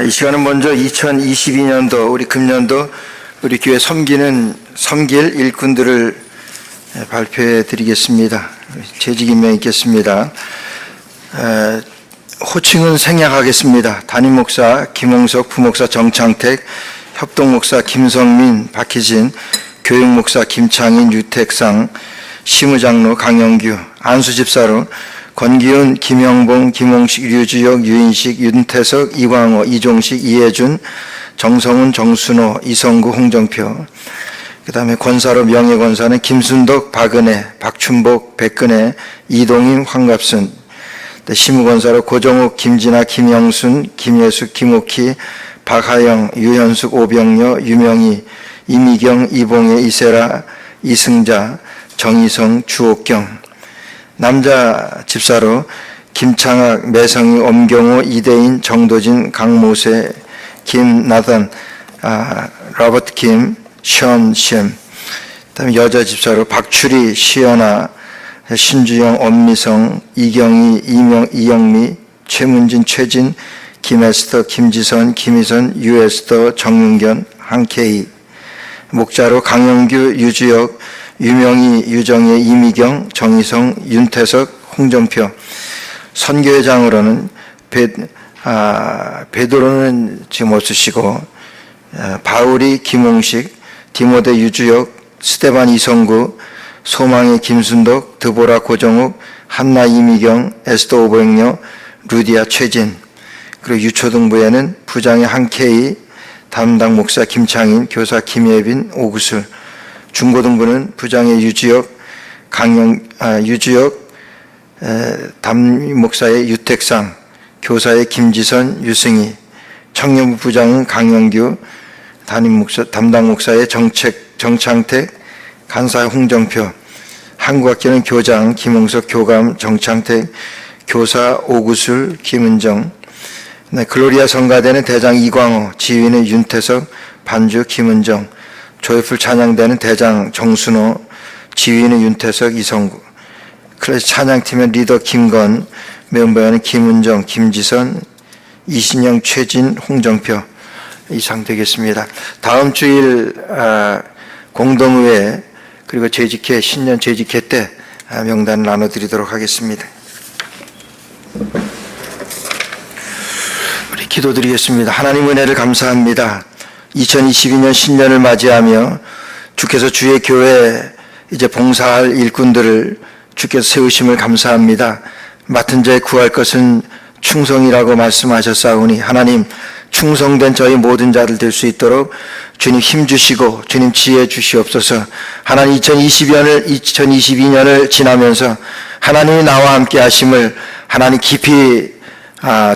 이 시간은 먼저 2022년도 우리 금년도 우리 교회 섬길 일꾼들을 발표해 드리겠습니다. 재직 임명 있겠습니다. 호칭은 생략하겠습니다. 담임 목사 김홍석, 부목사 정창택, 협동 목사 김성민, 박희진, 교육 목사 김창인, 유택상, 시무장로 강영규, 안수 집사로 권기훈, 김영봉, 김홍식, 류주혁, 유인식, 윤태석, 이광호, 이종식, 이혜준, 정성훈, 정순호, 이성구, 홍정표. 그 다음에 권사로 명예권사는 김순덕, 박은혜, 박춘복, 백근혜, 이동인, 황갑순. 시무권사로 고정욱, 김진아, 김영순, 김예숙, 김옥희, 박하영, 유현숙, 오병여, 유명희, 이미경, 이봉혜, 이세라, 이승자, 정희성, 주옥경. 남자 집사로 김창학, 매성희, 엄경호, 이대인, 정도진, 강모세, 김나단, 로버트 김, 션 심. 그다음에 여자 집사로 박추리, 시연아, 신주영, 엄미성, 이경희, 이영미, 최문진, 최진, 김에스터, 김지선, 김희선, 유에스터, 정윤견, 한케이. 목자로 강영규, 유주혁, 유명희, 유정혜, 이미경, 정희성, 윤태석, 홍정표. 선교회장으로는 베드로는 지금 없으시고 바울이 김홍식, 디모데 유주혁, 스테반 이성구, 소망의 김순덕, 드보라 고정욱, 한나 이미경, 에스더 오병여, 루디아 최진. 그리고 유초등부에는 부장의 한케이, 담당 목사 김창인, 교사 김예빈, 오구슬. 중고등부는 부장의 유주혁, 담임 목사의 유택상, 교사의 김지선, 유승희. 청년부 부장은 강영규, 담당 목사의 정창택, 간사 홍정표. 한국학교는 교장 김홍석, 교감 정창택, 교사 오구술, 김은정. 글로리아 성가대는 대장 이광호, 지휘는 윤태석, 반주 김은정. 조이풀 찬양대는 대장 정순호, 지휘는 윤태석, 이성구. 클래스 찬양팀은 리더 김건, 멤버는 김은정, 김지선, 이신영, 최진, 홍정표. 이상 되겠습니다. 다음 주일 공동의회 그리고 재직회, 신년 재직회 때 명단을 나눠드리도록 하겠습니다. 우리 기도드리겠습니다. 하나님 은혜를 감사합니다. 2022년 신년을 맞이하며 주께서 주의 교회에 이제 봉사할 일꾼들을 주께서 세우심을 감사합니다. 맡은 자에 구할 것은 충성이라고 말씀하셨사오니 하나님 충성된 저희 모든 자들 될 수 있도록 주님 힘 주시고 주님 지혜 주시옵소서. 하나님 2022년을 지나면서 하나님이 나와 함께 하심을 하나님 깊이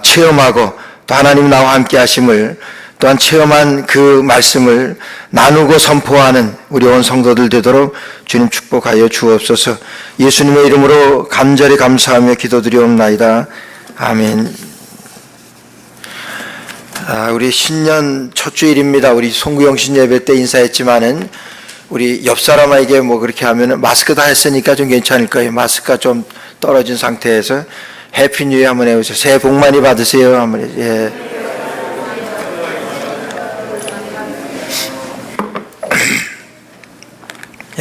체험하고 또 하나님 나와 함께 하심을 또한 체험한 그 말씀을 나누고 선포하는 우리 온 성도들 되도록 주님 축복하여 주옵소서. 예수님의 이름으로 간절히 감사하며 기도드리옵나이다. 아멘. 우리 신년 첫 주일입니다. 우리 송구영신 예배 때 인사했지만은 우리 옆 사람에게 뭐 그렇게 하면은 마스크 다 했으니까 좀 괜찮을 거예요. 마스크가 좀 떨어진 상태에서 해피 뉴 이어 한번 해보세요. 새해 복 많이 받으세요. 한번 예.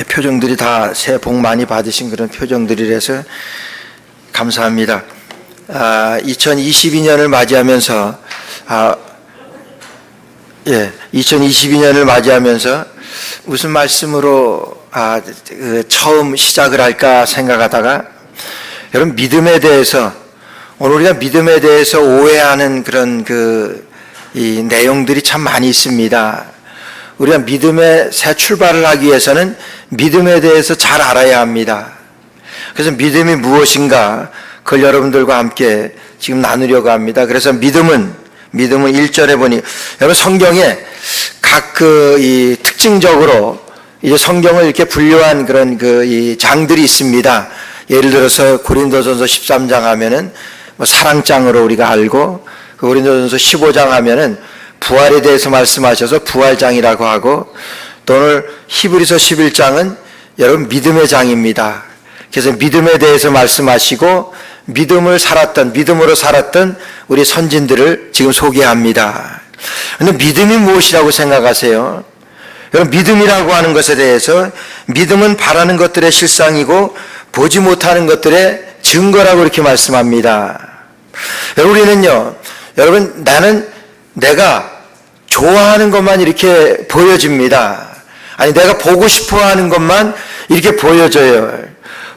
표정들이 다 새해 복 많이 받으신 그런 표정들이라서 감사합니다. 2022년을 맞이하면서 2022년을 맞이하면서 무슨 말씀으로 처음 시작을 할까 생각하다가 여러분 믿음에 대해서 오늘 우리가 믿음에 대해서 오해하는 그런 이 내용들이 참 많이 있습니다. 우리가 믿음의 새 출발을 하기 위해서는 믿음에 대해서 잘 알아야 합니다. 그래서 믿음이 무엇인가 그걸 여러분들과 함께 지금 나누려고 합니다. 그래서 믿음은 1절에 보니 여러분 성경에 각 이 특징적으로 이제 성경을 이렇게 분류한 그런 이 장들이 있습니다. 예를 들어서 고린도전서 13장 하면은 뭐 사랑장으로 우리가 알고 그 고린도전서 15장 하면은 부활에 대해서 말씀하셔서 부활장이라고 하고 또 오늘 히브리서 11장은 여러분 믿음의 장입니다. 그래서 믿음에 대해서 말씀하시고 믿음으로 살았던 우리 선진들을 지금 소개합니다. 그런데 믿음이 무엇이라고 생각하세요? 여러분, 믿음이라고 하는 것에 대해서 믿음은 바라는 것들의 실상이고 보지 못하는 것들의 증거라고 이렇게 말씀합니다. 우리는요, 여러분, 나는 내가 좋아하는 것만 이렇게 보여집니다. 아니, 내가 보고 싶어 하는 것만 이렇게 보여져요.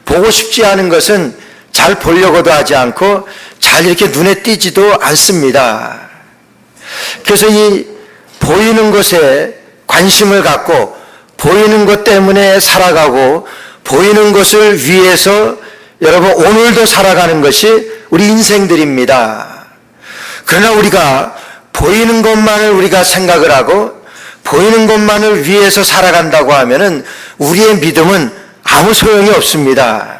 보고 싶지 않은 것은 잘 보려고도 하지 않고 잘 이렇게 눈에 띄지도 않습니다. 그래서 이 보이는 것에 관심을 갖고 보이는 것 때문에 살아가고 보이는 것을 위해서 여러분 오늘도 살아가는 것이 우리 인생들입니다. 그러나 우리가 보이는 것만을 우리가 생각을 하고 보이는 것만을 위해서 살아간다고 하면은 우리의 믿음은 아무 소용이 없습니다.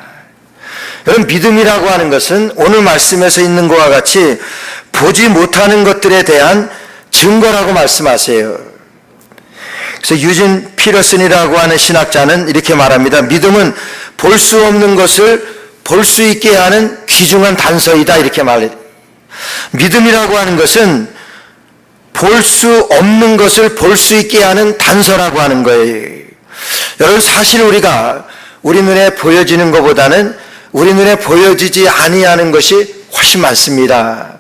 여러분, 믿음이라고 하는 것은 오늘 말씀에서 있는 것과 같이 보지 못하는 것들에 대한 증거라고 말씀하세요. 그래서 유진 피러슨이라고 하는 신학자는 이렇게 말합니다. 믿음은 볼 수 없는 것을 볼 수 있게 하는 귀중한 단서이다, 이렇게 말해요. 믿음이라고 하는 것은 볼 수 없는 것을 볼 수 있게 하는 단서라고 하는 거예요. 여러분, 사실 우리가 우리 눈에 보여지는 것보다는 우리 눈에 보여지지 아니하는 것이 훨씬 많습니다.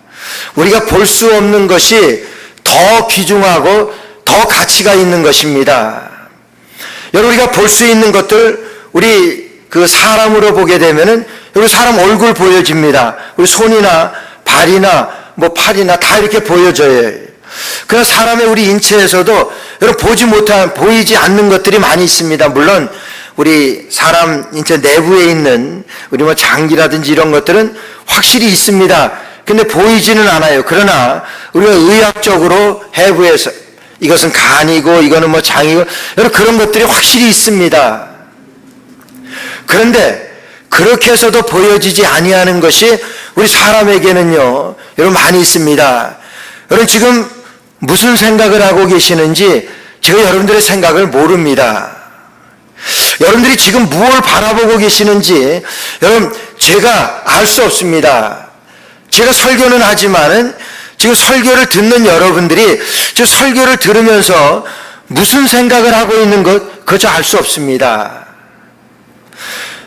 우리가 볼 수 없는 것이 더 귀중하고 더 가치가 있는 것입니다. 여러분, 우리가 볼 수 있는 것들, 우리 그 사람으로 보게 되면은 여기 사람 얼굴 보여집니다. 우리 손이나 발이나 뭐 팔이나 다 이렇게 보여져요. 그러나 사람의 우리 인체에서도 여러분 보이지 않는 것들이 많이 있습니다. 물론 우리 사람 인체 내부에 있는 우리 뭐 장기라든지 이런 것들은 확실히 있습니다. 근데 보이지는 않아요. 그러나 우리가 의학적으로 해부해서 이것은 간이고 이거는 뭐 장이고 여러 그런 것들이 확실히 있습니다. 그런데 그렇게 해서도 보여지지 아니하는 것이 우리 사람에게는요, 여러분 많이 있습니다. 여러분 지금 무슨 생각을 하고 계시는지 제가 여러분들의 생각을 모릅니다. 여러분들이 지금 무엇을 바라보고 계시는지 여러분 제가 알 수 없습니다. 제가 설교는 하지만은 지금 설교를 듣는 여러분들이 저 설교를 들으면서 무슨 생각을 하고 있는 것 그저 알 수 없습니다.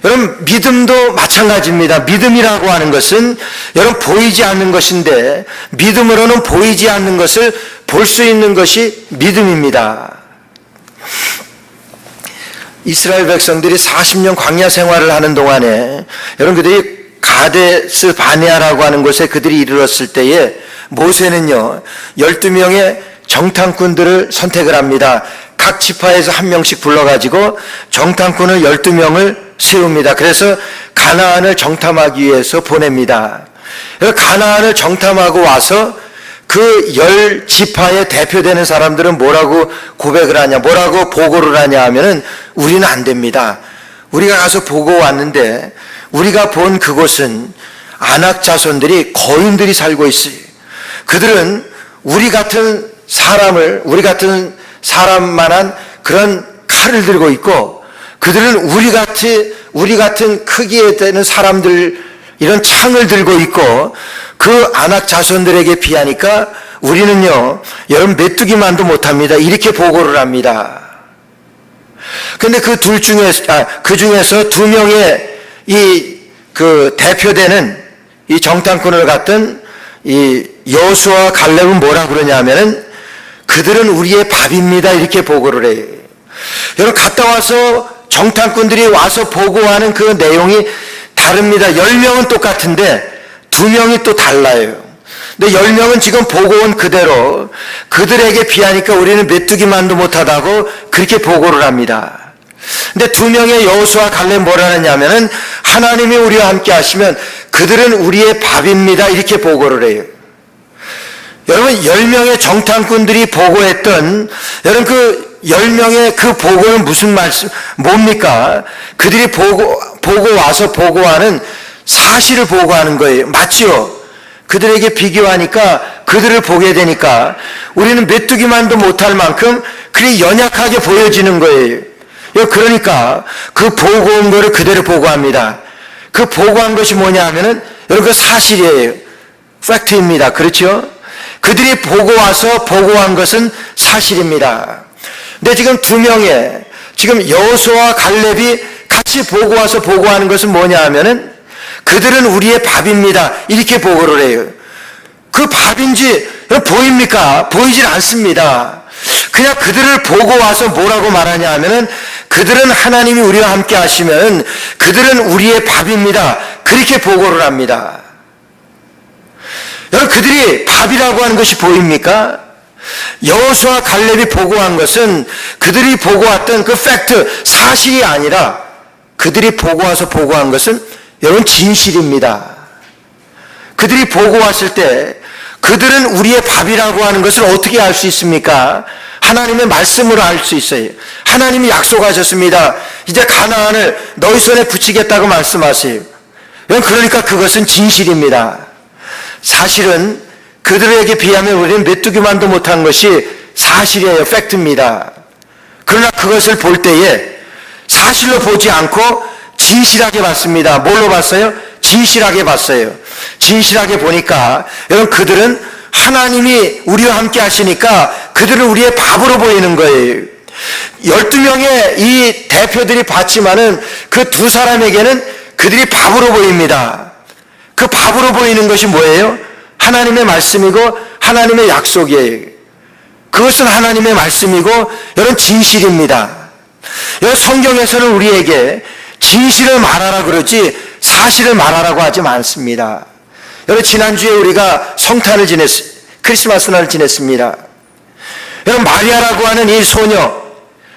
여러분 믿음도 마찬가지입니다. 믿음이라고 하는 것은 여러분 보이지 않는 것인데 믿음으로는 보이지 않는 것을 볼 수 있는 것이 믿음입니다. 이스라엘 백성들이 40년 광야 생활을 하는 동안에 여러분 그들이 가데스 바네아라고 하는 곳에 그들이 이르렀을 때에 모세는요 12명의 정탐꾼들을 선택을 합니다. 각 지파에서 한 명씩 불러가지고 정탐꾼을 12명을 세웁니다. 그래서 가나안을 정탐하기 위해서 보냅니다. 가나안을 정탐하고 와서 그 10지파에 대표되는 사람들은 뭐라고 고백을 하냐, 뭐라고 보고를 하냐 하면은 우리는 안 됩니다. 우리가 가서 보고 왔는데 우리가 본 그곳은 아낙 자손들이 거인들이 살고 있어요. 그들은 우리 같은 사람만한 그런 칼을 들고 있고 그들은 우리 같은 크기에 되는 사람들 이런 창을 들고 있고 그 아낙 자손들에게 비하니까 우리는요 여러분 메뚜기만도 못합니다. 이렇게 보고를 합니다. 근데 그 중에서 2명의 그 대표되는 이 정탐꾼을 갖던 이 여호수아와 갈렙은 뭐라 그러냐면은 그들은 우리의 밥입니다. 이렇게 보고를 해요. 여러분 갔다 와서 정탐꾼들이 와서 보고하는 그 내용이 다릅니다. 10명은 똑같은데 2명이 또 달라요. 근데 10명은 지금 보고 온 그대로 그들에게 비하니까 우리는 메뚜기만도 못하다고 그렇게 보고를 합니다. 근데 2명의 여호수아 갈렙 뭐라 하냐면은 하나님이 우리와 함께 하시면 그들은 우리의 밥입니다. 이렇게 보고를 해요. 여러분 10명의 정탐꾼들이 보고했던 여러분 그 10명의 그 보고는 무슨 말씀 뭡니까? 그들이 보고 와서 보고하는 사실을 보고하는 거예요. 맞지요? 그들에게 비교하니까 그들을 보게 되니까 우리는 메뚜기만도 못할 만큼 그리 연약하게 보여지는 거예요. 그러니까 그 보고한 거를 그대로 보고합니다. 그 보고한 것이 뭐냐 하면은 여러분 그 사실이에요. 팩트입니다. 그렇죠? 그들이 보고 와서 보고한 것은 사실입니다. 근데 지금 두 명의 지금 여호수아와 갈렙이 같이 보고 와서 보고하는 것은 뭐냐 하면은 그들은 우리의 밥입니다. 이렇게 보고를 해요. 그 밥인지 보입니까? 보이질 않습니다. 그냥 그들을 보고 와서 뭐라고 말하냐 하면은 그들은 하나님이 우리와 함께 하시면 그들은 우리의 밥입니다. 그렇게 보고를 합니다. 여러분 그들이 밥이라고 하는 것이 보입니까? 여호수아 갈렙이 보고한 것은 그들이 보고왔던 그 팩트, 사실이 아니라 그들이 보고와서 보고한 것은 여러분 진실입니다. 그들이 보고왔을 때 그들은 우리의 밥이라고 하는 것을 어떻게 알 수 있습니까? 하나님의 말씀으로 알 수 있어요. 하나님이 약속하셨습니다. 이제 가나안을 너희 손에 붙이겠다고 말씀하세요. 그러니까 그것은 진실입니다. 사실은 그들에게 비하면 우리는 메뚜기만도 못한 것이 사실이에요. 팩트입니다. 그러나 그것을 볼 때에 사실로 보지 않고 진실하게 봤습니다. 뭘로 봤어요? 진실하게 봤어요. 진실하게 보니까 여러분 그들은 하나님이 우리와 함께 하시니까 그들은 우리의 밥으로 보이는 거예요. 12명의 이 대표들이 봤지만은 그 두 사람에게는 그들이 밥으로 보입니다. 그 밥으로 보이는 것이 뭐예요? 하나님의 말씀이고 하나님의 약속이에요. 그것은 하나님의 말씀이고 여러분 진실입니다. 여러분 성경에서는 우리에게 진실을 말하라 그러지 사실을 말하라고 하지 않습니다. 여러분 지난주에 우리가 성탄을 크리스마스 날을 지냈습니다. 여러분 마리아라고 하는 이 소녀,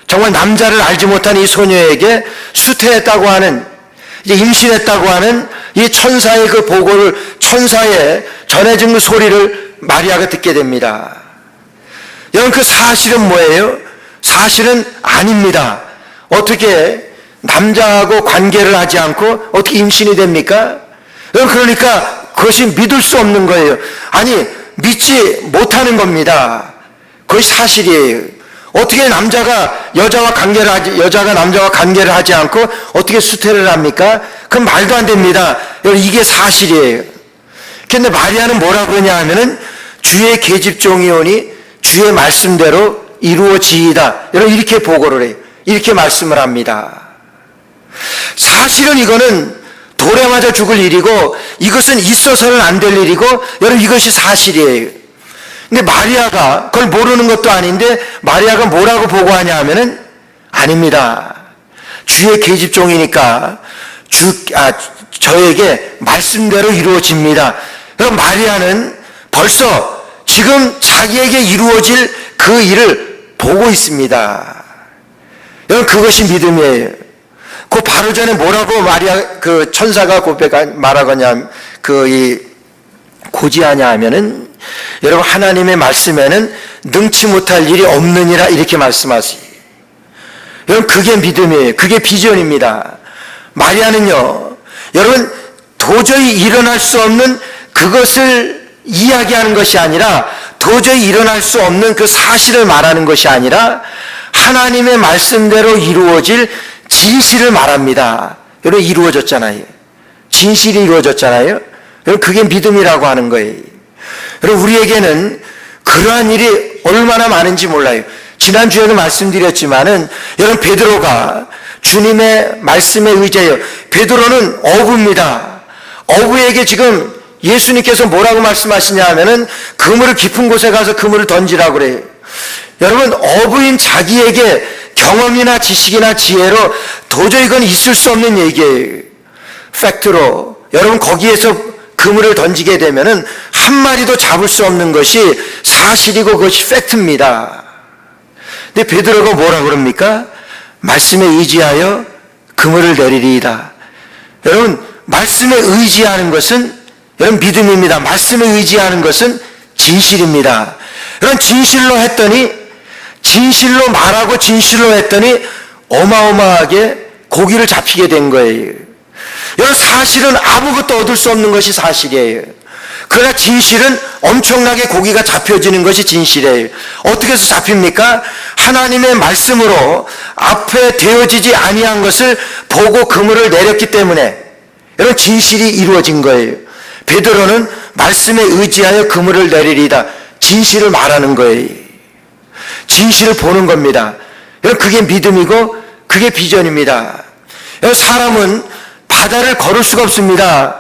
정말 남자를 알지 못한 이 소녀에게 수태했다고 하는, 이제 임신했다고 하는 이 천사의 그 보고를, 천사의 전해진 그 소리를 마리아가 듣게 됩니다. 여러분 그 사실은 뭐예요? 사실은 아닙니다. 어떻게 남자하고 관계를 하지 않고 어떻게 임신이 됩니까? 여러분 그러니까 그것이 믿을 수 없는 거예요. 아니 믿지 못하는 겁니다. 그것이 사실이에요. 어떻게 여자가 남자와 관계를 하지 않고 어떻게 수태를 합니까? 그건 말도 안 됩니다. 여러분 이게 사실이에요. 근데 마리아는 뭐라고 그러냐 하면은 주의 계집종이오니 주의 말씀대로 이루어지이다. 여러분 이렇게 보고를 해요. 이렇게 말씀을 합니다. 사실은 이거는 돌에 맞아 죽을 일이고 이것은 있어서는 안 될 일이고 여러분 이것이 사실이에요. 근데 마리아가 그걸 모르는 것도 아닌데 마리아가 뭐라고 보고하냐 하면은 아닙니다. 주의 계집종이니까 저에게 말씀대로 이루어집니다. 그럼 마리아는 벌써 지금 자기에게 이루어질 그 일을 보고 있습니다. 여러분 그것이 믿음이에요. 그 바로 전에 뭐라고 마리아 그 천사가 말하거냐 고지하냐 하면은 여러분 하나님의 말씀에는 능치 못할 일이 없느니라 이렇게 말씀하세요. 여러분 그게 믿음이에요. 그게 비전입니다. 마리아는요 여러분 도저히 일어날 수 없는 그것을 이야기하는 것이 아니라 도저히 일어날 수 없는 그 사실을 말하는 것이 아니라 하나님의 말씀대로 이루어질 진실을 말합니다. 여러분 이루어졌잖아요. 진실이 이루어졌잖아요. 여러분 그게 믿음이라고 하는 거예요. 여러분 우리에게는 그러한 일이 얼마나 많은지 몰라요. 지난주에도 말씀드렸지만은 여러분 베드로가 주님의 말씀에 의지해요. 베드로는 어부입니다. 어부에게 지금 예수님께서 뭐라고 말씀하시냐 하면은 그물을 깊은 곳에 가서 그물을 던지라고 그래요. 여러분 어부인 자기에게 경험이나 지식이나 지혜로 도저히 그건 있을 수 없는 얘기예요. 팩트로 여러분 거기에서 그물을 던지게 되면은 한 마리도 잡을 수 없는 것이 사실이고 그것이 팩트입니다. 근데 베드로가 뭐라 그럽니까? 말씀에 의지하여 그물을 내리리이다. 여러분 말씀에 의지하는 것은 여러분 믿음입니다. 말씀에 의지하는 것은 진실입니다. 여러분 진실로 말하고 진실로 했더니 어마어마하게 고기를 잡히게 된 거예요. 여러분 사실은 아무것도 얻을 수 없는 것이 사실이에요. 그러나 진실은 엄청나게 고기가 잡혀지는 것이 진실이에요. 어떻게 해서 잡힙니까? 하나님의 말씀으로 앞에 되어지지 아니한 것을 보고 그물을 내렸기 때문에 여러분 진실이 이루어진 거예요. 베드로는 말씀에 의지하여 그물을 내리리다. 진실을 말하는 거예요. 진실을 보는 겁니다. 여러분, 그게 믿음이고 그게 비전입니다. 여러분, 사람은 바다를 걸을 수가 없습니다.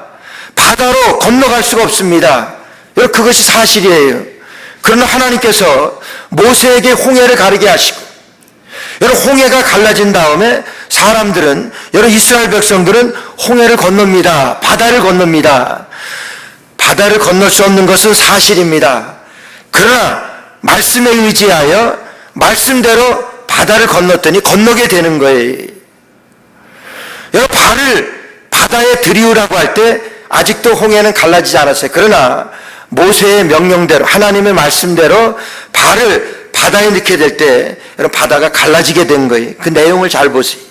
바다로 건너갈 수가 없습니다. 여러분, 그것이 사실이에요. 그러나 하나님께서 모세에게 홍해를 가르게 하시고, 여러분, 홍해가 갈라진 다음에 사람들은, 여러분, 이스라엘 백성들은 홍해를 건넙니다. 바다를 건넙니다. 바다를 건널 수 없는 것은 사실입니다. 그러나 말씀에 의지하여 말씀대로 바다를 건넜더니 건너게 되는 거예요. 여러분, 발을 바다에 들이우라고 할 때 아직도 홍해는 갈라지지 않았어요. 그러나 모세의 명령대로, 하나님의 말씀대로 발을 바다에 넣게 될 때 여러분, 바다가 갈라지게 된 거예요. 그 내용을 잘 보세요.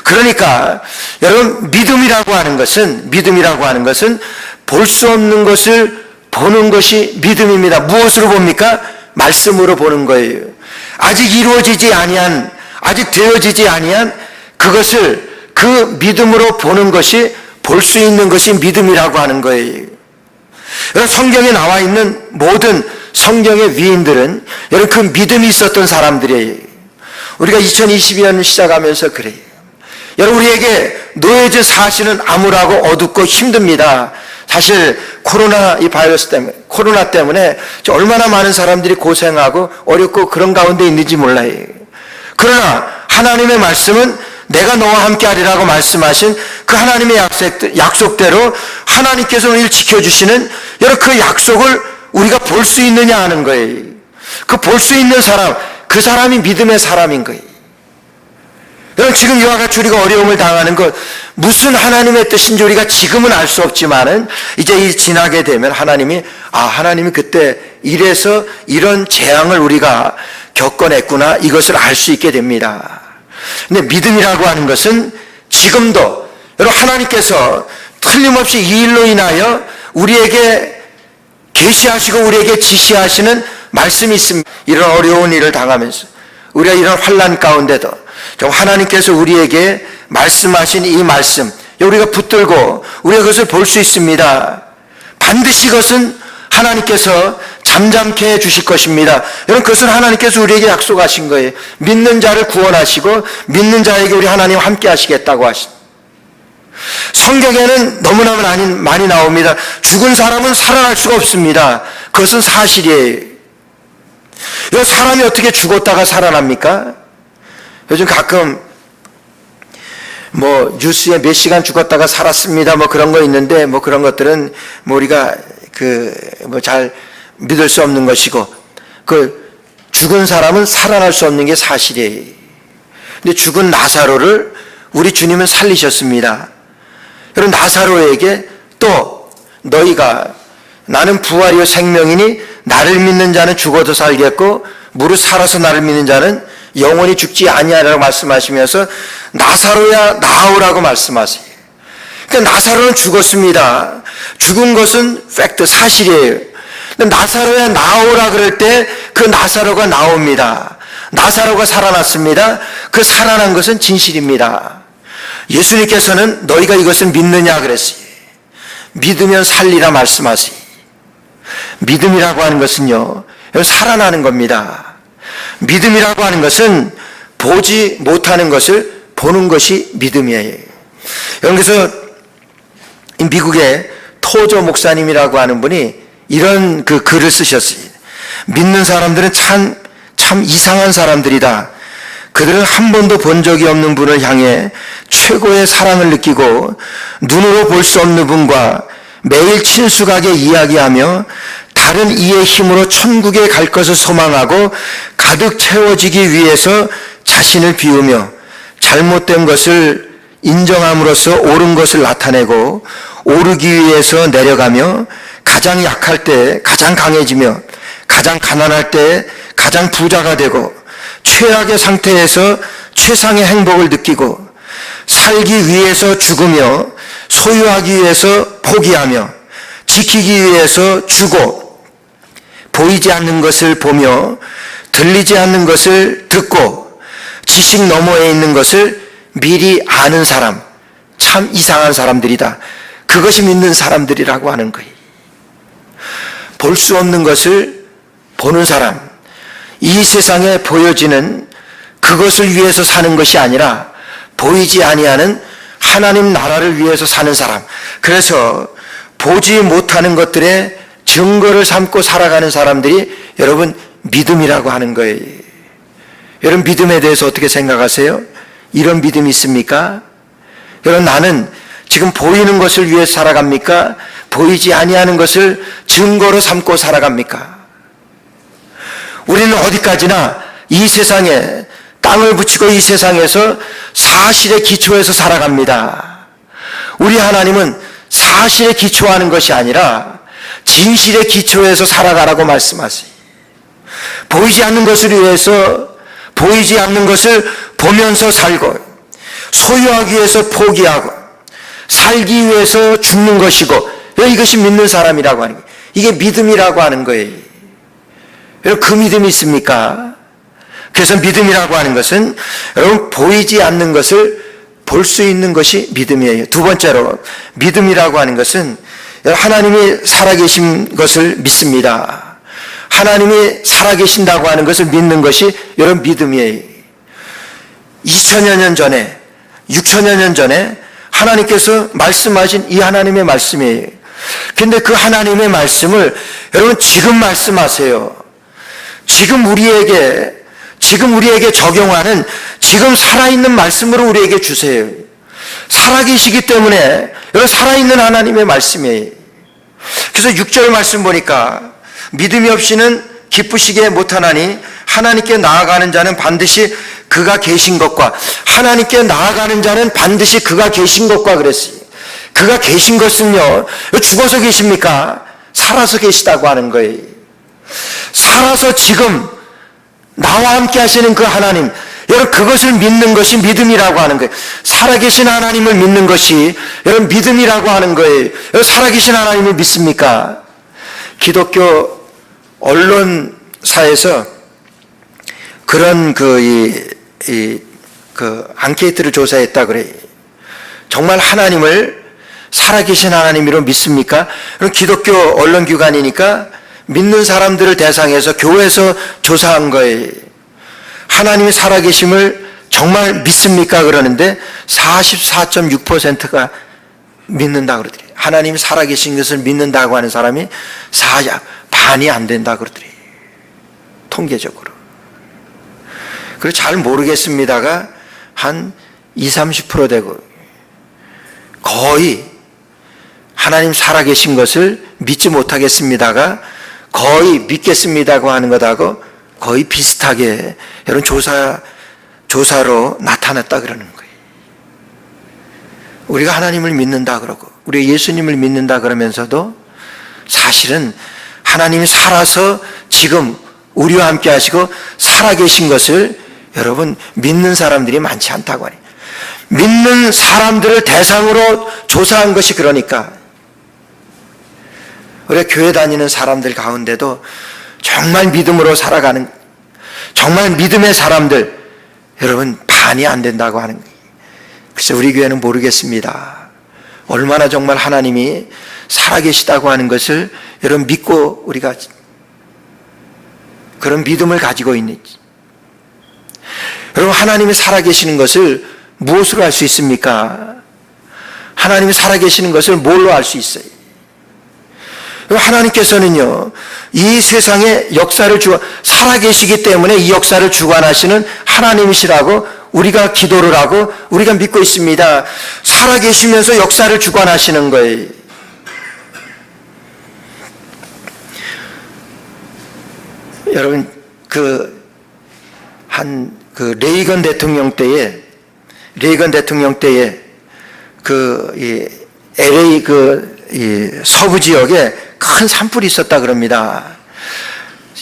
그러니까 여러분, 믿음이라고 하는 것은 볼 수 없는 것을 보는 것이 믿음입니다. 무엇으로 봅니까? 말씀으로 보는 거예요. 아직 이루어지지 아니한, 아직 되어지지 아니한 그것을 그 믿음으로 보는 것이, 볼 수 있는 것이 믿음이라고 하는 거예요. 여러분, 성경에 나와 있는 모든 성경의 위인들은 여러분, 그 믿음이 있었던 사람들이에요. 우리가 2022년을 시작하면서 그래요. 여러분, 우리에게 놓여진 사실은 암울하고 어둡고 힘듭니다. 사실 이 바이러스 때문에, 코로나 때문에 얼마나 많은 사람들이 고생하고 어렵고 그런 가운데 있는지 몰라요. 그러나 하나님의 말씀은 내가 너와 함께 하리라고 말씀하신 그 하나님의 약속대로 하나님께서 우리를 지켜주시는, 여러분, 그 약속을 우리가 볼 수 있느냐 하는 거예요. 그 볼 수 있는 사람, 그 사람이 믿음의 사람인 거예요. 여러분, 지금 이와 같이 우리가 어려움을 당하는 것, 무슨 하나님의 뜻인지 우리가 지금은 알 수 없지만은 이제 지나게 되면 하나님이 그때 이래서 이런 재앙을 우리가 겪어냈구나, 이것을 알 수 있게 됩니다. 근데 믿음이라고 하는 것은 지금도 여러분, 하나님께서 틀림없이 이 일로 인하여 우리에게 계시하시고 우리에게 지시하시는 말씀이 있습니다. 이런 어려운 일을 당하면서 우리가 이런 환난 가운데도 하나님께서 우리에게 말씀하신 이 말씀, 우리가 붙들고 우리가 그것을 볼 수 있습니다. 반드시 그것은 하나님께서 잠잠케 해 주실 것입니다. 여러분, 그것은 하나님께서 우리에게 약속하신 거예요. 믿는 자를 구원하시고 믿는 자에게 우리 하나님 함께 하시겠다고 하신. 성경에는 너무나 많이 나옵니다. 죽은 사람은 살아날 수가 없습니다. 그것은 사실이에요. 여러분, 사람이 어떻게 죽었다가 살아납니까? 요즘 가끔 뉴스에 몇 시간 죽었다가 살았습니다, 그런 거 있는데, 그런 것들은 우리가 잘 믿을 수 없는 것이고, 죽은 사람은 살아날 수 없는 게 사실이에요. 근데 죽은 나사로를 우리 주님은 살리셨습니다. 여러분, 나사로에게 또 너희가 나는 부활이요 생명이니 나를 믿는 자는 죽어도 살겠고 무릇 살아서 나를 믿는 자는 영원히 죽지 아니하리라고 말씀하시면서 나사로야 나오라고 말씀하세요. 그러니까 나사로는 죽었습니다. 죽은 것은 팩트, 사실이에요. 근데 나사로야 나오라 그럴 때 그 나사로가 나옵니다. 나사로가 살아났습니다. 그 살아난 것은 진실입니다. 예수님께서는 너희가 이것을 믿느냐 그랬어요. 믿으면 살리라 말씀하세요. 믿음이라고 하는 것은요, 살아나는 겁니다. 믿음이라고 하는 것은 보지 못하는 것을 보는 것이 믿음이에요. 여기서 미국의 토조 목사님이라고 하는 분이 이런 글을 쓰셨어요. 믿는 사람들은 참 이상한 사람들이다. 그들은 한 번도 본 적이 없는 분을 향해 최고의 사랑을 느끼고 눈으로 볼 수 없는 분과 매일 친숙하게 이야기하며 다른 이의 힘으로 천국에 갈 것을 소망하고 가득 채워지기 위해서 자신을 비우며 잘못된 것을 인정함으로써 옳은 것을 나타내고 오르기 위해서 내려가며 가장 약할 때 가장 강해지며 가장 가난할 때 가장 부자가 되고 최악의 상태에서 최상의 행복을 느끼고 살기 위해서 죽으며 소유하기 위해서 포기하며 지키기 위해서 주고 보이지 않는 것을 보며 들리지 않는 것을 듣고 지식 너머에 있는 것을 미리 아는 사람, 참 이상한 사람들이다. 그것이 믿는 사람들이라고 하는 거예요. 볼 수 없는 것을 보는 사람, 이 세상에 보여지는 그것을 위해서 사는 것이 아니라 보이지 아니하는 하나님 나라를 위해서 사는 사람, 그래서 보지 못하는 것들의 증거를 삼고 살아가는 사람들이 여러분 믿음이라고 하는 거예요. 여러분 믿음에 대해서 어떻게 생각하세요? 이런 믿음이 있습니까? 여러분 나는 지금 보이는 것을 위해서 살아갑니까? 보이지 아니하는 것을 증거로 삼고 살아갑니까? 우리는 어디까지나 이 세상에 땅을 붙이고 이 세상에서 사실에 기초해서 살아갑니다. 우리 하나님은 사실에 기초하는 것이 아니라 진실에 기초해서 살아가라고 말씀하세요. 보이지 않는 것을 위해서 보이지 않는 것을 보면서 살고, 소유하기 위해서 포기하고, 살기 위해서 죽는 것이고, 이것이 믿는 사람이라고 하는 거예요. 이게 믿음이라고 하는 거예요. 여러분 그 믿음이 있습니까? 그래서 믿음이라고 하는 것은 여러분 보이지 않는 것을 볼 수 있는 것이 믿음이에요. 두 번째로 믿음이라고 하는 것은 하나님이 살아계신 것을 믿습니다. 하나님이 살아계신다고 하는 것을 믿는 것이 여러분 믿음이에요. 2000여 년 전에 6000여 년 전에 하나님께서 말씀하신 이 하나님의 말씀이에요. 그런데 그 하나님의 말씀을 여러분 지금 말씀하세요. 지금 우리에게 적용하는 지금 살아있는 말씀으로 우리에게 주세요. 살아계시기 때문에 여러분 살아있는 하나님의 말씀이에요. 그래서 6절 말씀 보니까 믿음이 없이는 기쁘시게 못하나니 하나님께 나아가는 자는 반드시 그가 계신 것과, 하나님께 나아가는 자는 반드시 그가 계신 것과 그랬어요. 그가 계신 것은요, 죽어서 계십니까? 살아서 계시다고 하는 거예요. 살아서 지금 나와 함께 하시는 그 하나님, 여러분 그것을 믿는 것이 믿음이라고 하는 거예요. 살아계신 하나님을 믿는 것이 여러분 믿음이라고 하는 거예요. 여러분 살아계신 하나님을 믿습니까? 기독교 언론사에서 그런 앙케이트를 조사했다 그래요. 정말 하나님을 살아계신 하나님으로 믿습니까? 그럼 기독교 언론기관이니까 믿는 사람들을 대상해서 교회에서 조사한 거예요. 하나님이 살아계심을 정말 믿습니까? 그러는데 44.6%가 믿는다 그러더래요. 하나님이 살아계신 것을 믿는다고 하는 사람이 반이 안 된다 그러더래요. 통계적으로. 그리고 잘 모르겠습니다가 한 20-30% 되고, 거의 하나님 살아계신 것을 믿지 못하겠습니다가 거의 믿겠습니다고 하는 것하고 거의 비슷하게 여러분 조사로 나타났다 그러는 거예요. 우리가 하나님을 믿는다 그러고 우리가 예수님을 믿는다 그러면서도 사실은 하나님이 살아서 지금 우리와 함께 하시고 살아계신 것을 여러분 믿는 사람들이 많지 않다고 하니, 믿는 사람들을 대상으로 조사한 것이, 그러니까 우리가 교회 다니는 사람들 가운데도 정말 믿음으로 살아가는, 정말 믿음의 사람들 여러분 반이 안 된다고 하는 거예요. 그래서 우리 교회는 모르겠습니다. 얼마나 정말 하나님이 살아계시다고 하는 것을 여러분 믿고 우리가 그런 믿음을 가지고 있는지. 여러분 하나님이 살아계시는 것을 무엇으로 알 수 있습니까? 하나님이 살아계시는 것을 뭘로 알 수 있어요? 하나님께서는요, 이 세상의 역사를 살아계시기 때문에 이 역사를 주관하시는 하나님이시라고 우리가 기도를 하고 우리가 믿고 있습니다. 살아계시면서 역사를 주관하시는 거예요. 여러분, 레이건 대통령 때에 LA 서부 지역에 큰 산불이 있었다 그럽니다.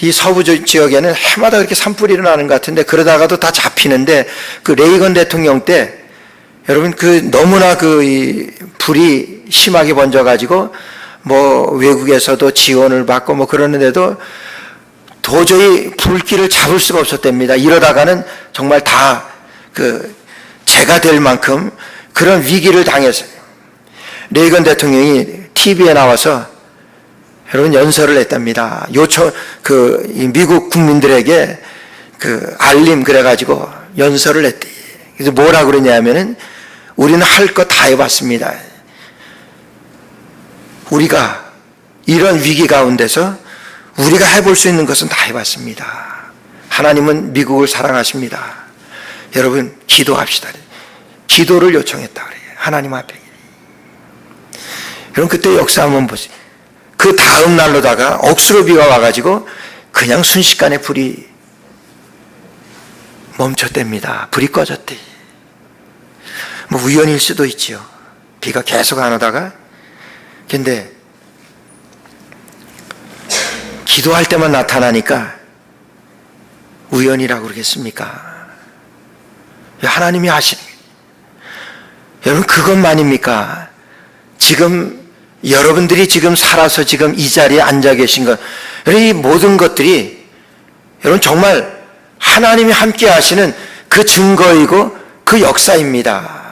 이 서부 지역에는 해마다 그렇게 산불이 일어나는 것 같은데, 그러다가도 다 잡히는데, 레이건 대통령 때 여러분 너무나 불이 심하게 번져가지고 외국에서도 지원을 받고 그러는데도 도저히 불길을 잡을 수가 없었답니다. 이러다가는 정말 다 재가 될 만큼 그런 위기를 당했어요. 레이건 대통령이 TV에 나와서 여러분 연설을 했답니다. 이 미국 국민들에게 알림 그래가지고 연설을 했대. 그래서 뭐라 그러냐면은 우리는 할 거 다 해봤습니다. 우리가 이런 위기 가운데서 우리가 해볼 수 있는 것은 다 해봤습니다. 하나님은 미국을 사랑하십니다. 여러분 기도합시다. 기도를 요청했다 그래요. 하나님 앞에. 여러분 그때 역사 한번 보세요. 그 다음 날로다가 억수로 비가 와가지고 그냥 순식간에 불이 멈췄답니다. 불이 꺼졌대. 뭐 우연일 수도 있지요. 비가 계속 안 오다가. 근데 기도할 때만 나타나니까 우연이라고 그러겠습니까? 하나님이 하시는 여러분 그것만입니까? 지금 여러분들이 지금 살아서 지금 이 자리에 앉아 계신 것, 이 모든 것들이 여러분 정말 하나님이 함께 하시는 그 증거이고 그 역사입니다.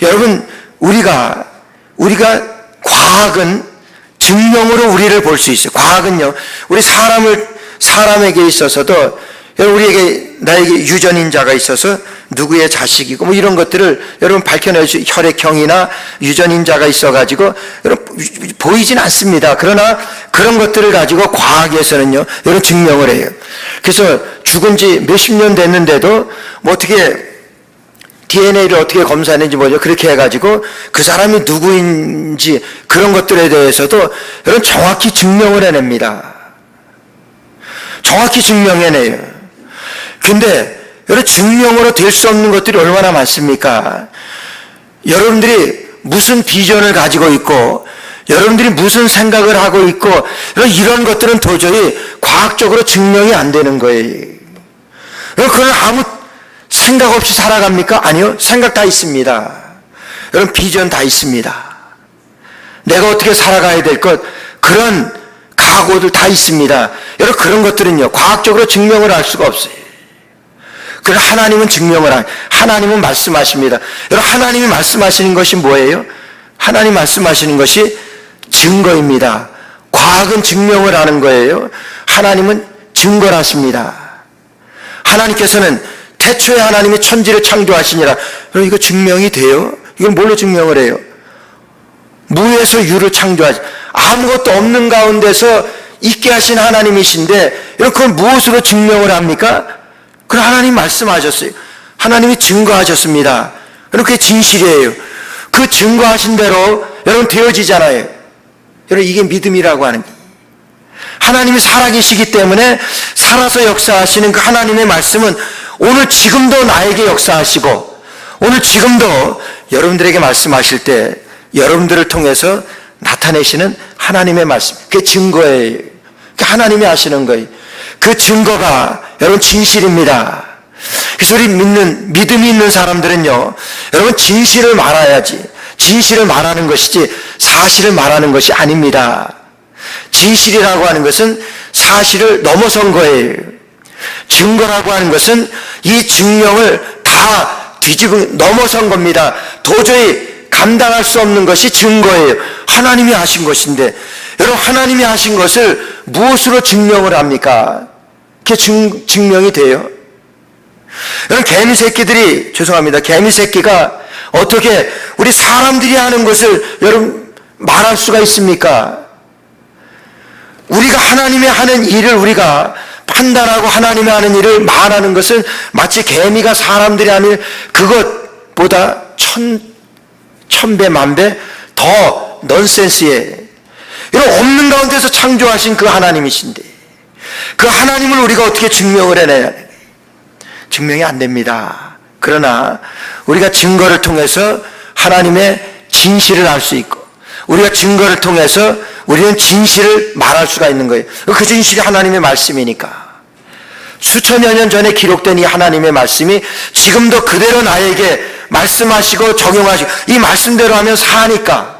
여러분 우리가 과학은 증명으로 우리를 볼 수 있어요. 과학은요, 우리 사람에게 있어서도 우리에게 나에게 유전인자가 있어서 누구의 자식이고 뭐 이런 것들을 여러분 밝혀낼 수 혈액형이나 유전인자가 있어가지고 여러분 보이진 않습니다. 그러나 그런 것들을 가지고 과학에서는요 여러분 증명을 해요. 그래서 죽은 지 몇십 년 됐는데도 뭐 어떻게 DNA를 어떻게 검사했는지 뭐죠 그렇게 해가지고 그 사람이 누구인지 그런 것들에 대해서도 여러분 정확히 증명을 해냅니다. 정확히 증명해내요. 근데 여러분 증명으로 될 수 없는 것들이 얼마나 많습니까? 여러분들이 무슨 비전을 가지고 있고 여러분들이 무슨 생각을 하고 있고 이런 것들은 도저히 과학적으로 증명이 안 되는 거예요. 그건 아무 생각 없이 살아갑니까? 아니요. 생각 다 있습니다. 여러분 비전 다 있습니다. 내가 어떻게 살아가야 될 것 그런 각오들 다 있습니다. 여러분 그런 것들은요 과학적으로 증명을 할 수가 없어요. 그러나 하나님은 하나님은 말씀하십니다. 여러분 하나님이 말씀하시는 것이 뭐예요? 하나님 말씀하시는 것이 증거입니다. 과학은 증명을 하는 거예요. 하나님은 증거를 하십니다. 하나님께서는 태초에 하나님이 천지를 창조하시니라. 여러분 이거 증명이 돼요? 이건 뭘로 증명을 해요? 무에서 유를 창조하시 아무것도 없는 가운데서 있게 하신 하나님이신데 여러분 그걸 무엇으로 증명을 합니까? 그럼 하나님 말씀하셨어요. 하나님이 증거하셨습니다. 여러분 그게 진실이에요. 그 증거하신 대로 여러분 되어지잖아요. 여러분 이게 믿음이라고 하는 거예요. 하나님이 살아계시기 때문에 살아서 역사하시는 그 하나님의 말씀은 오늘 지금도 나에게 역사하시고 오늘 지금도 여러분들에게 말씀하실 때 여러분들을 통해서 나타내시는 하나님의 말씀, 그게 증거예요. 그게 하나님이 하시는 거예요. 그 증거가 여러분 진실입니다. 그래서 우리 믿음이 있는 사람들은요 여러분 진실을 말해야지 진실을 말하는 것이지 사실을 말하는 것이 아닙니다. 진실이라고 하는 것은 사실을 넘어선 거예요. 증거라고 하는 것은 이 증명을 다 넘어선 겁니다. 도저히 감당할 수 없는 것이 증거예요. 하나님이 하신 것인데 여러분 하나님이 하신 것을 무엇으로 증명을 합니까? 그게 증명이 돼요. 여러분 개미 새끼가 어떻게 우리 사람들이 하는 것을 여러분 말할 수가 있습니까? 우리가 하나님이 하는 일을 우리가 판단하고 하나님이 하는 일을 말하는 것은 마치 개미가 사람들이 하는 그것보다 천배 만배 더 넌센스예요. 이런 없는 가운데서 창조하신 그 하나님이신데 그 하나님을 우리가 어떻게 증명을 해내야 돼요? 증명이 안 됩니다. 그러나 우리가 증거를 통해서 하나님의 진실을 알 수 있고 우리가 증거를 통해서 우리는 진실을 말할 수가 있는 거예요. 그 진실이 하나님의 말씀이니까. 수천여 년 전에 기록된 이 하나님의 말씀이 지금도 그대로 나에게 말씀하시고 적용하시고 이 말씀대로 하면 사니까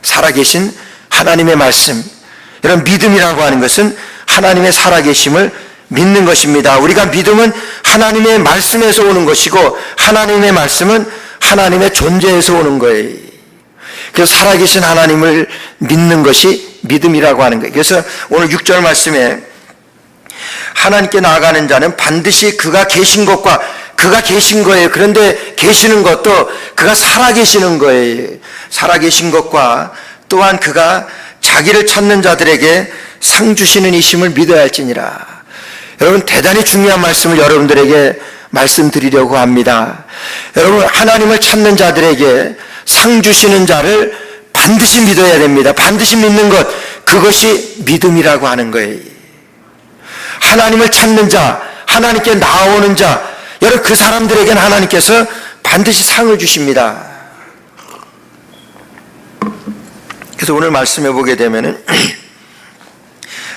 살아계신 하나님의 말씀, 이런 믿음이라고 하는 것은 하나님의 살아계심을 믿는 것입니다. 우리가 믿음은 하나님의 말씀에서 오는 것이고 하나님의 말씀은 하나님의 존재에서 오는 거예요. 그래서 살아계신 하나님을 믿는 것이 믿음이라고 하는 거예요. 그래서 오늘 6절 말씀에 하나님께 나아가는 자는 반드시 그가 계신 것과 그가 계신 거예요. 그런데 계시는 것도 그가 살아계시는 거예요. 살아계신 것과 또한 그가 자기를 찾는 자들에게 상 주시는 이심을 믿어야 할지니라. 여러분, 대단히 중요한 말씀을 여러분들에게 말씀드리려고 합니다. 여러분, 하나님을 찾는 자들에게 상 주시는 자를 반드시 믿어야 됩니다. 반드시 믿는 것, 그것이 믿음이라고 하는 거예요. 하나님을 찾는 자, 하나님께 나오는 자, 여러분, 그 사람들에게는 하나님께서 반드시 상을 주십니다. 그래서 오늘 말씀해 보게 되면은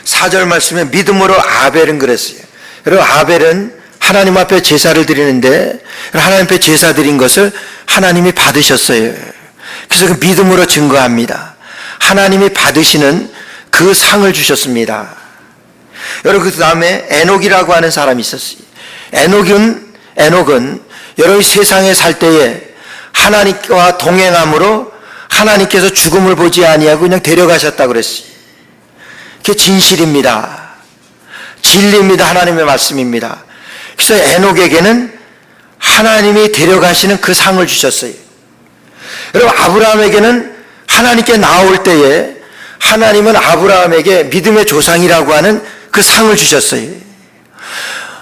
4절 말씀에 믿음으로 아벨은 그랬어요. 여러분, 아벨은 하나님 앞에 제사를 드리는데 하나님 앞에 제사 드린 것을 하나님이 받으셨어요. 그래서 그 믿음으로 증거합니다. 하나님이 받으시는 그 상을 주셨습니다. 여러분, 그 다음에 에녹이라고 하는 사람이 있었어요. 에녹은 여러분이 세상에 살 때에 하나님과 동행함으로 하나님께서 죽음을 보지 아니하고 그냥 데려가셨다고 그랬어요. 그게 진실입니다. 진리입니다. 하나님의 말씀입니다. 그래서 에녹에게는 하나님이 데려가시는 그 상을 주셨어요. 여러분, 아브라함에게는 하나님께 나올 때에 하나님은 아브라함에게 믿음의 조상이라고 하는 그 상을 주셨어요.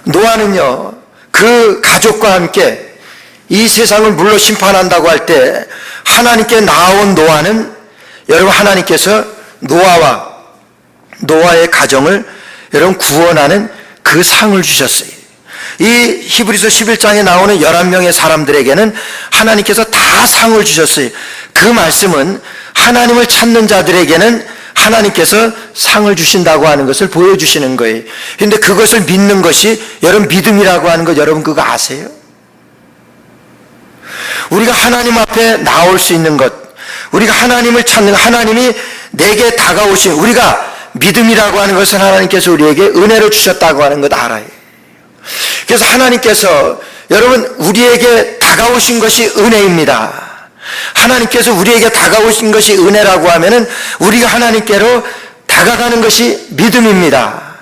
노아는요, 그 가족과 함께 이 세상을 물로 심판한다고 할 때 하나님께 나온 노아는 여러분, 하나님께서 노아의 가정을 여러분 구원하는 그 상을 주셨어요. 이 히브리서 11장에 나오는 11명의 사람들에게는 하나님께서 다 상을 주셨어요. 그 말씀은 하나님을 찾는 자들에게는 하나님께서 상을 주신다고 하는 것을 보여주시는 거예요. 그런데 그것을 믿는 것이 여러분 믿음이라고 하는 것, 여러분 그거 아세요? 우리가 하나님 앞에 나올 수 있는 것, 우리가 하나님을 찾는 것, 하나님이 내게 다가오신, 우리가 믿음이라고 하는 것은 하나님께서 우리에게 은혜로 주셨다고 하는 것 알아요. 그래서 하나님께서 여러분 우리에게 다가오신 것이 은혜입니다. 하나님께서 우리에게 다가오신 것이 은혜라고 하면은 우리가 하나님께로 다가가는 것이 믿음입니다.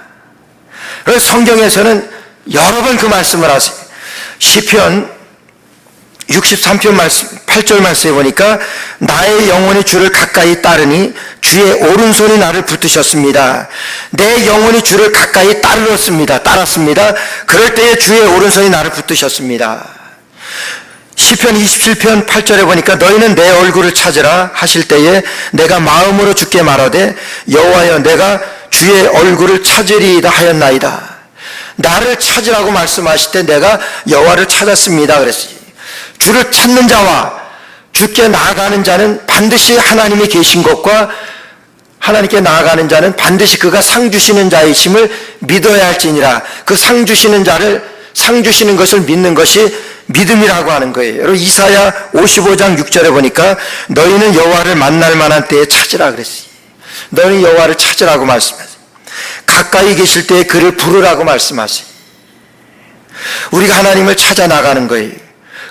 그래서 성경에서는 여러 번 그 말씀을 하세요. 시편 63편 말씀 8절 말씀에 보니까 나의 영혼이 주를 가까이 따르니 주의 오른손이 나를 붙드셨습니다. 내 영혼이 주를 가까이 따랐습니다. 그럴 때에 주의 오른손이 나를 붙드셨습니다. 시편 27편 8절에 보니까 너희는 내 얼굴을 찾으라 하실 때에 내가 마음으로 주께 말하되 여호와여 내가 주의 얼굴을 찾으리이다 하였나이다. 나를 찾으라고 말씀하실 때 내가 여호와를 찾았습니다 그랬어요. 주를 찾는 자와 주께 나아가는 자는 반드시 하나님이 계신 것과 하나님께 나아가는 자는 반드시 그가 상 주시는 자이심을 믿어야 할지니라. 그 상 주시는 자를, 상 주시는 것을 믿는 것이 믿음이라고 하는 거예요. 여러분 이사야 55장 6절에 보니까 너희는 여호와를 만날 만한 때에 찾으라 그랬어요. 너희는 여호와를 찾으라고 말씀하세요. 가까이 계실 때에 그를 부르라고 말씀하세요. 우리가 하나님을 찾아 나가는 거예요.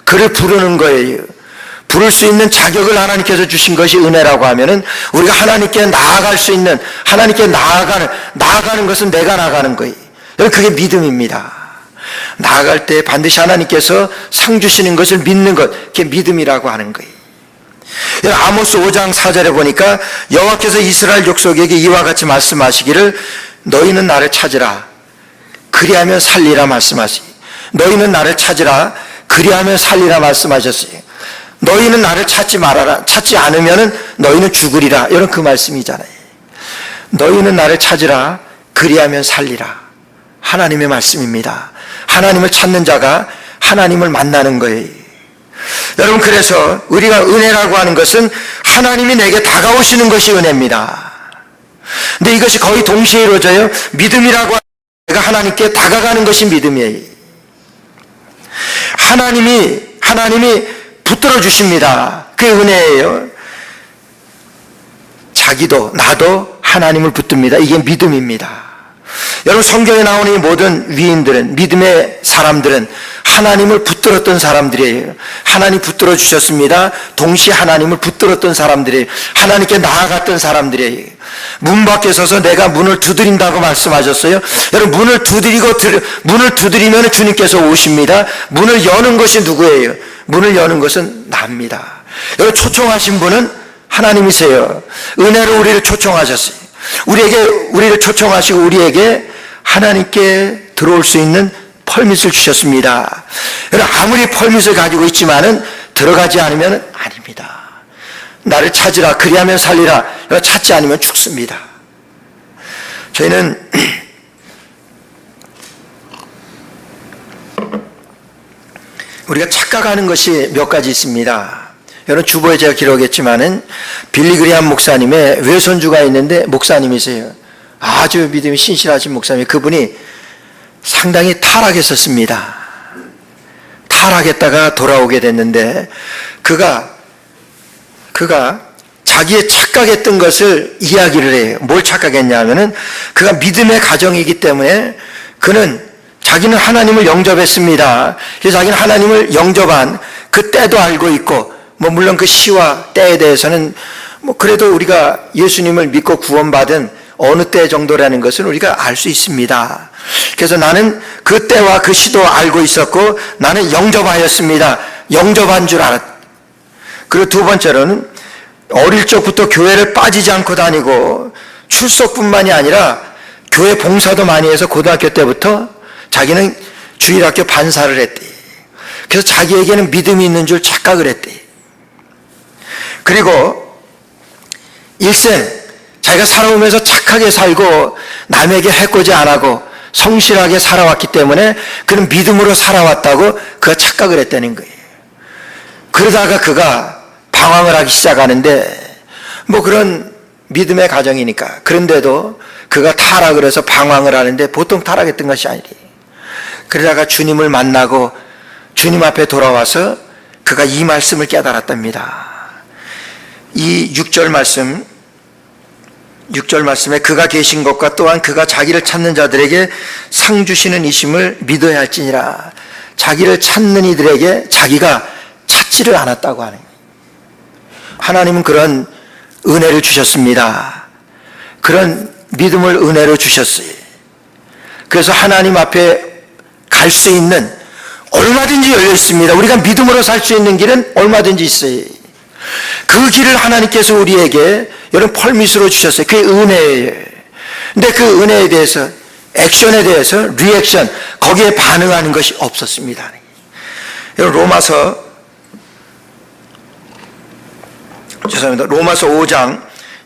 그를 부르는 거예요. 부를 수 있는 자격을 하나님께서 주신 것이 은혜라고 하면은 우리가 하나님께 나아갈 수 있는, 하나님께 나아가는 것은 내가 나가는 거예요. 그게 믿음입니다. 나아갈 때 반드시 하나님께서 상 주시는 것을 믿는 것, 그게 믿음이라고 하는 거예요. 아모스 5장 4절에 보니까 여호와께서 이스라엘 족속에게 이와 같이 말씀하시기를 너희는 나를 찾으라 그리하면 살리라 말씀하시니 너희는 나를 찾으라 그리하면 살리라 말씀하셨어요. 너희는 나를 찾지 말아라. 찾지 않으면 너희는 죽으리라. 이런 그 말씀이잖아요. 너희는 나를 찾으라. 그리하면 살리라. 하나님의 말씀입니다. 하나님을 찾는 자가 하나님을 만나는 거예요. 여러분 그래서 우리가 은혜라고 하는 것은 하나님이 내게 다가오시는 것이 은혜입니다. 근데 이것이 거의 동시에 이루어져요. 믿음이라고 하는 내가 하나님께 다가가는 것이 믿음이에요. 하나님이 붙들어 주십니다. 그게 은혜예요. 자기도 나도 하나님을 붙듭니다. 이게 믿음입니다. 여러분, 성경에 나오는 이 모든 위인들은, 믿음의 사람들은 하나님을 붙들었던 사람들이에요. 하나님 붙들어 주셨습니다. 동시에 하나님을 붙들었던 사람들이에요. 하나님께 나아갔던 사람들이에요. 문 밖에 서서 내가 문을 두드린다고 말씀하셨어요. 여러분, 문을 두드리면 주님께서 오십니다. 문을 여는 것이 누구예요? 문을 여는 것은 나입니다. 여러분, 초청하신 분은 하나님이세요. 은혜로 우리를 초청하셨어요. 우리를 초청하시고 우리에게 하나님께 들어올 수 있는 펄밋을 주셨습니다. 여러분, 아무리 펄밋을 가지고 있지만은 들어가지 않으면 아닙니다. 나를 찾으라, 그리하면 살리라. 찾지 않으면 죽습니다. 저희는 우리가 착각하는 것이 몇 가지 있습니다. 여러분, 주보에 제가 기록했지만은 빌리 그리함 목사님의 외손주가 있는데 목사님이세요. 아주 믿음이 신실하신 목사님. 그분이 상당히 타락했었습니다. 타락했다가 돌아오게 됐는데 그가 자기의 착각했던 것을 이야기를 해요. 뭘 착각했냐면은 그가 믿음의 가정이기 때문에 자기는 하나님을 영접했습니다. 그래서 자기는 하나님을 영접한 그 때도 알고 있고, 물론 그 시와 때에 대해서는 그래도 우리가 예수님을 믿고 구원받은 어느 때 정도라는 것을 우리가 알 수 있습니다. 그래서 나는 그 때와 그 시도 알고 있었고 나는 영접하였습니다. 영접한 줄 알았다. 그리고 두 번째로는 어릴 적부터 교회를 빠지지 않고 다니고 출석뿐만이 아니라 교회 봉사도 많이 해서 고등학교 때부터 자기는 주일학교 반사를 했대. 그래서 자기에게는 믿음이 있는 줄 착각을 했대. 그리고 일생 자기가 살아오면서 착하게 살고 남에게 해코지 안 하고 성실하게 살아왔기 때문에 그는 믿음으로 살아왔다고 그가 착각을 했다는 거예요. 그러다가 그가 방황을 하기 시작하는데 그런 믿음의 가정이니까, 그런데도 그가 타락을 해서 방황을 하는데 보통 타락했던 것이 아니래요. 그러다가 주님을 만나고 주님 앞에 돌아와서 그가 이 말씀을 깨달았답니다. 이 6절 말씀에 그가 계신 것과 또한 그가 자기를 찾는 자들에게 상 주시는 이심을 믿어야 할지니라. 자기를 찾는 이들에게 자기가 찾지를 않았다고 하는 거예요. 하나님은 그런 은혜를 주셨습니다. 그런 믿음을 은혜로 주셨어요. 그래서 하나님 앞에 갈 수 있는, 얼마든지 열려 있습니다. 우리가 믿음으로 살 수 있는 길은 얼마든지 있어요. 그 길을 하나님께서 우리에게 여러분 펄밋으로 주셨어요. 그게 은혜예요. 근데 그 은혜에 대해서, 액션에 대해서, 리액션, 거기에 반응하는 것이 없었습니다. 여러분, 로마서 5장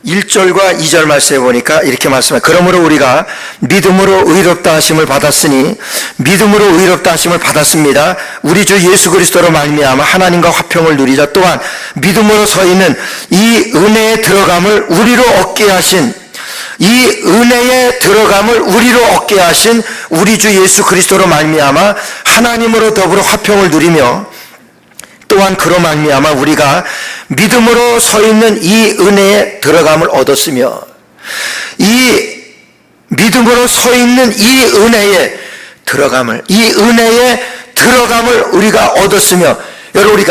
1절과 2절 말씀에 보니까 이렇게 말씀해요. 그러므로 우리가 믿음으로 의롭다 하심을 받았으니, 믿음으로 의롭다 하심을 받았습니다. 우리 주 예수 그리스도로 말미암아 하나님과 화평을 누리자. 또한 믿음으로 서 있는 이 은혜에 들어감을 우리로 얻게 하신, 우리 주 예수 그리스도로 말미암아 하나님으로 더불어 화평을 누리며, 또한 그로 말미암아 우리가 믿음으로 서 있는 이 은혜에 들어감을 얻었으며, 이 믿음으로 서 있는 이 은혜에 들어감을 우리가 얻었으며, 여러분,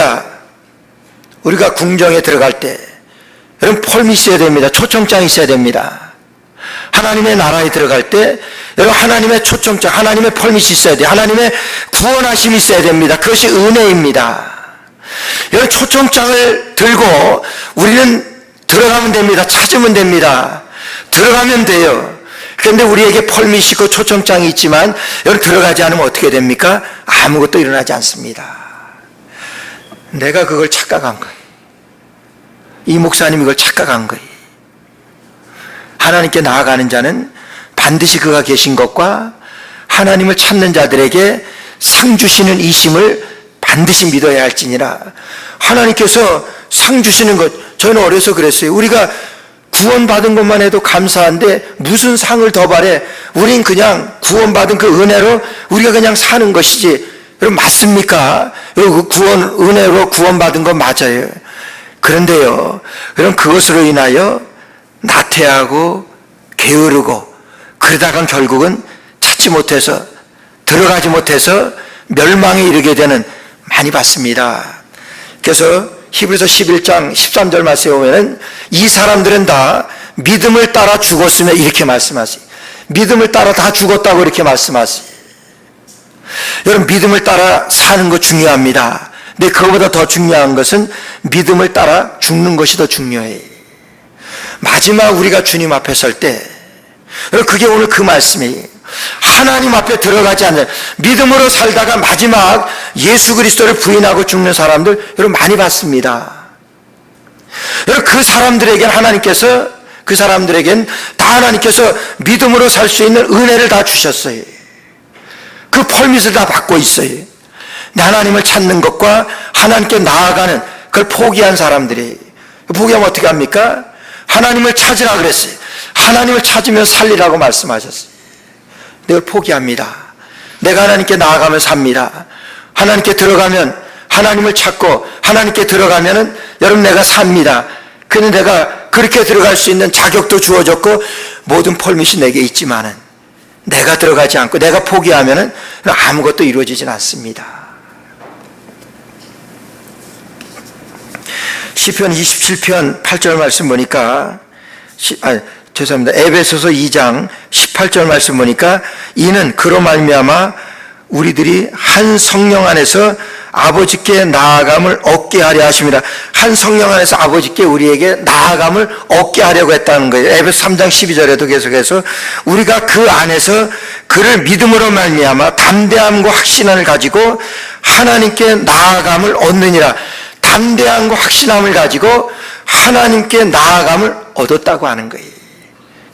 우리가 궁정에 들어갈 때 여러분 펄밋이 있어야 됩니다. 초청장이 있어야 됩니다. 하나님의 나라에 들어갈 때 여러분 하나님의 초청장, 하나님의 펄밋이 있어야 돼요. 하나님의 구원하심이 있어야 됩니다. 그것이 은혜입니다. 여러분, 초청장을 들고 우리는 들어가면 됩니다. 찾으면 됩니다. 들어가면 돼요. 그런데 우리에게 펄밋이 있고 초청장이 있지만 여러분 들어가지 않으면 어떻게 됩니까? 아무것도 일어나지 않습니다. 내가 그걸 착각한 거예요. 이 목사님이 그걸 착각한 거예요. 하나님께 나아가는 자는 반드시 그가 계신 것과 하나님을 찾는 자들에게 상 주시는 이심을 반드시 믿어야 할지니라. 하나님께서 상 주시는 것, 저는 어려서 그랬어요. 우리가 구원받은 것만 해도 감사한데 무슨 상을 더 바래? 우린 그냥 구원받은 그 은혜로 우리가 그냥 사는 것이지. 여러분, 맞습니까? 은혜로 구원받은 건 맞아요. 그런데요, 여러분, 그것으로 인하여 나태하고 게으르고 그러다가 결국은 찾지 못해서 들어가지 못해서 멸망에 이르게 되는 많이 봤습니다. 그래서 히브리서 11장 13절 말씀에 보면은 이 사람들은 다 믿음을 따라 죽었으며 이렇게 말씀하세요. 믿음을 따라 다 죽었다고 이렇게 말씀하세요. 여러분, 믿음을 따라 사는 거 중요합니다. 근데 그거보다 더 중요한 것은 믿음을 따라 죽는 것이 더 중요해요. 마지막 우리가 주님 앞에 설 때, 그게 오늘 그 말씀이에요. 하나님 앞에 들어가지 않는, 믿음으로 살다가 마지막 예수 그리스도를 부인하고 죽는 사람들 여러분 많이 봤습니다. 여러분, 그 사람들에겐 하나님께서, 그 사람들에겐 다 하나님께서 믿음으로 살 수 있는 은혜를 다 주셨어요. 그 펄밋을 다 받고 있어요. 근데 하나님을 찾는 것과 하나님께 나아가는 그걸 포기한 사람들이, 포기하면 어떻게 합니까? 하나님을 찾으라 그랬어요. 하나님을 찾으면 살리라고 말씀하셨어요. 내가 포기합니다. 내가 하나님께 나아가면 삽니다. 하나님께 들어가면, 하나님을 찾고 하나님께 들어가면은 여러분 내가 삽니다. 그런데 내가 그렇게 들어갈 수 있는 자격도 주어졌고 모든 펄밋이 내게 있지만은 내가 들어가지 않고 내가 포기하면은 아무것도 이루어지진 않습니다. 시편 27편 8절 말씀 보니까, 죄송합니다. 에베소서 2장 18절 말씀 보니까 이는 그로 말미암아 우리들이 한 성령 안에서 아버지께 나아감을 얻게 하려 하십니다. 한 성령 안에서 아버지께 우리에게 나아감을 얻게 하려고 했다는 거예요. 에베소 3장 12절에도 계속해서 우리가 그 안에서 그를 믿음으로 말미암아 담대함과 확신을 가지고 하나님께 나아감을 얻느니라. 담대함과 확신함을 가지고 하나님께 나아감을 얻었다고 하는 거예요.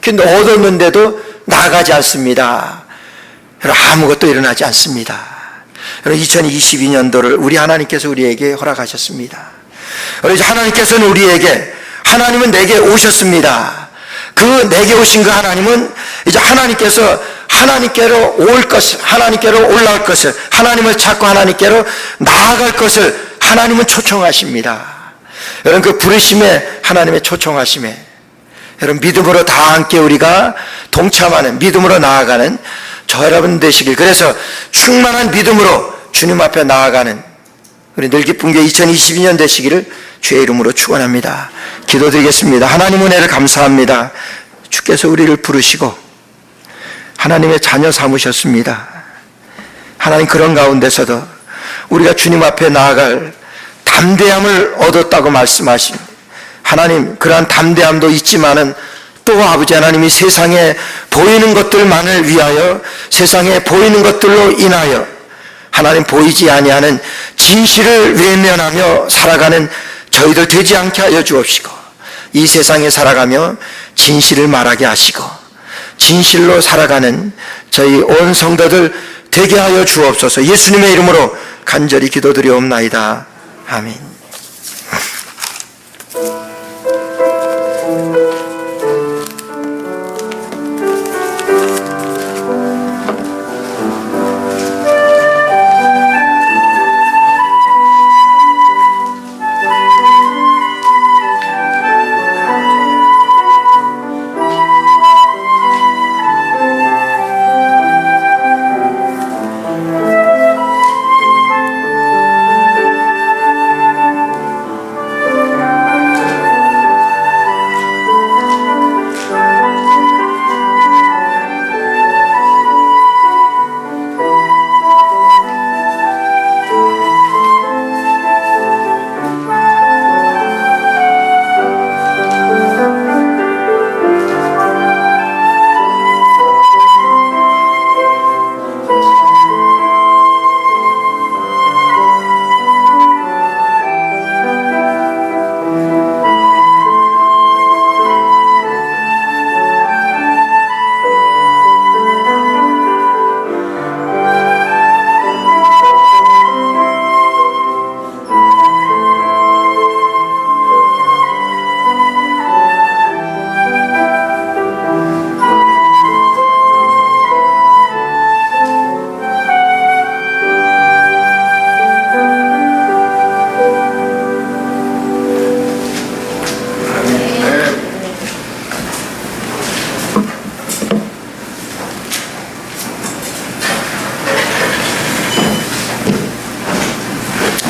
근데 얻었는데도 나아가지 않습니다. 아무것도 일어나지 않습니다. 2022년도를 우리 하나님께서 우리에게 허락하셨습니다. 하나님께서는 우리에게, 하나님은 내게 오셨습니다. 그 내게 오신 그 하나님은 이제 하나님께서 하나님께로 올 것을, 하나님께로 올라올 것을, 하나님을 찾고 하나님께로 나아갈 것을 하나님은 초청하십니다. 여러분, 그 부르심에, 하나님의 초청하심에 여러분 믿음으로 다 함께 우리가 동참하는, 믿음으로 나아가는 저 여러분 되시길, 그래서 충만한 믿음으로 주님 앞에 나아가는 우리 늘기쁨교회 2022년 되시기를 주의 이름으로 축원합니다. 기도드리겠습니다. 하나님 은혜를 감사합니다. 주께서 우리를 부르시고 하나님의 자녀 삼으셨습니다. 하나님, 그런 가운데서도 우리가 주님 앞에 나아갈 담대함을 얻었다고 말씀하십니다. 하나님, 그러한 담대함도 있지만은 또 아버지 하나님이 세상에 보이는 것들만을 위하여, 세상에 보이는 것들로 인하여 하나님 보이지 아니하는 진실을 외면하며 살아가는 저희들 되지 않게 하여 주옵시고, 이 세상에 살아가며 진실을 말하게 하시고 진실로 살아가는 저희 온 성도들 되게 하여 주옵소서. 예수님의 이름으로 간절히 기도드리옵나이다. 아멘.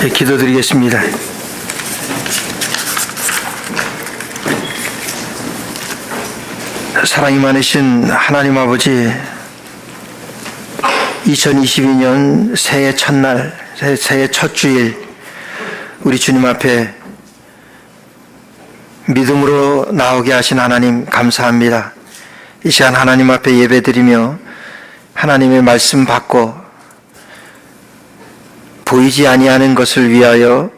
네, 기도드리겠습니다. 사랑이 많으신 하나님 아버지, 2022년 새해 첫날, 새해 첫 주일, 우리 주님 앞에 믿음으로 나오게 하신 하나님 감사합니다. 이 시간 하나님 앞에 예배드리며 하나님의 말씀 받고 보이지 아니하는 것을 위하여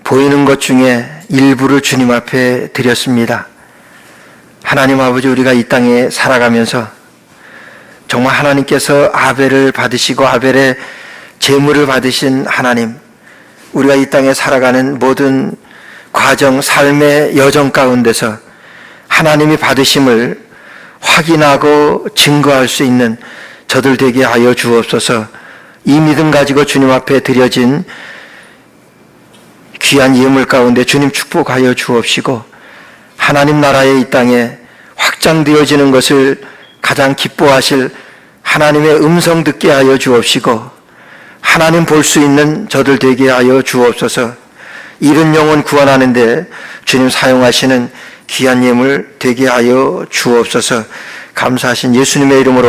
보이는 것 중에 일부를 주님 앞에 드렸습니다. 하나님 아버지, 우리가 이 땅에 살아가면서 정말 하나님께서 아벨을 받으시고 아벨의 제물을 받으신 하나님, 우리가 이 땅에 살아가는 모든 과정, 삶의 여정 가운데서 하나님이 받으심을 확인하고 증거할 수 있는 저들 되게 하여 주옵소서. 이 믿음 가지고 주님 앞에 드려진 귀한 예물 가운데 주님 축복하여 주옵시고, 하나님 나라의 이 땅에 확장되어지는 것을 가장 기뻐하실 하나님의 음성 듣게 하여 주옵시고, 하나님 볼 수 있는 저들 되게 하여 주옵소서. 잃은 영혼 구원하는데 주님 사용하시는 귀한 예물 되게 하여 주옵소서. 감사하신 예수님의 이름으로